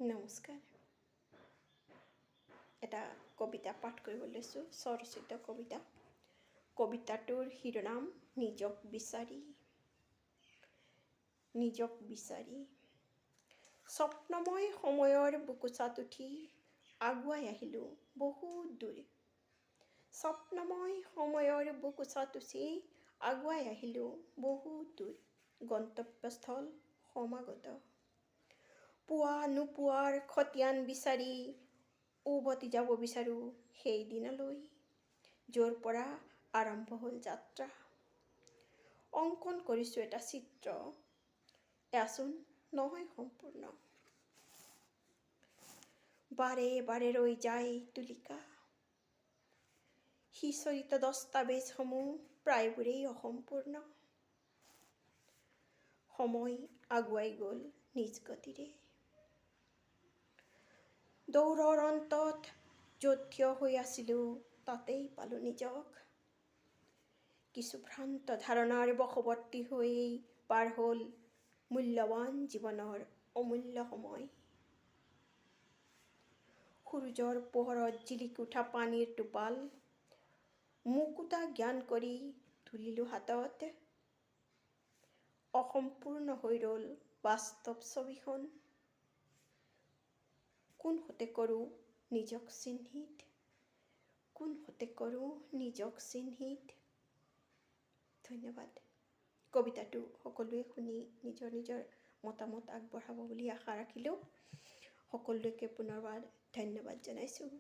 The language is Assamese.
নমস্কাৰ। এটা কবিতা পাঠ কৰিব লৈছোঁ, স্বৰচিত কবিতা। কবিতাটোৰ শিৰোনাম নিজক বিচাৰি। নিজক বিচাৰি স্বপ্নময় সময়ৰ বুকুচাত উঠি আগুৱাই আহিলোঁ বহুত দূৰ। স্বপ্নময় সময়ৰ বুকুচাত উঠি আগুৱাই আহিলোঁ বহুত দূৰ। গন্তব্যস্থল সমাগত। পোৱা নোপোৱাৰ খতিয়ান বিচাৰি উভতি যাব বিচাৰোঁ সেই দিনলৈ, য'ৰ পৰা আৰম্ভ হ'ল যাত্ৰা। অংকন কৰিছোঁ এটা চিত্ৰ, এয়াচোন নহয় সম্পূৰ্ণ। বাৰে বাৰে ৰৈ যায় তুলিকা। সিঁচৰিত দস্তাবেজসমূহ প্ৰায়বোৰেই অসম্পূৰ্ণ। সময় আগুৱাই গ'ল নিজ গতিৰে। দৌৰৰ অন্তত য'ত থিয় হৈ আছিলোঁ তাতেই পালোঁ নিজক। কিছু ভ্ৰান্ত ধাৰণাৰ বশৱৰ্তী হৈয়েই পাৰ হ'ল মূল্যৱান জীৱনৰ অমূল্য সময়। সূৰ্যৰ পোহৰত জিলিকি উঠা পানীৰ টোপাল মুকুতা জ্ঞান কৰি তুলিলোঁ হাতত। অসম্পূৰ্ণ হৈ ৰ'ল বাস্তৱ ছবিখন। কোনহতে কৰোঁ নিজক চিহ্নিত, কোনহতে কৰোঁ নিজক চিহ্নিত। ধন্যবাদ। কবিতাটো সকলোৱে শুনি নিজৰ নিজৰ মতামত আগবঢ়াব বুলি আশা ৰাখিলোঁ। সকলোকে পুনৰবাৰ ধন্যবাদ জনাইছোঁ।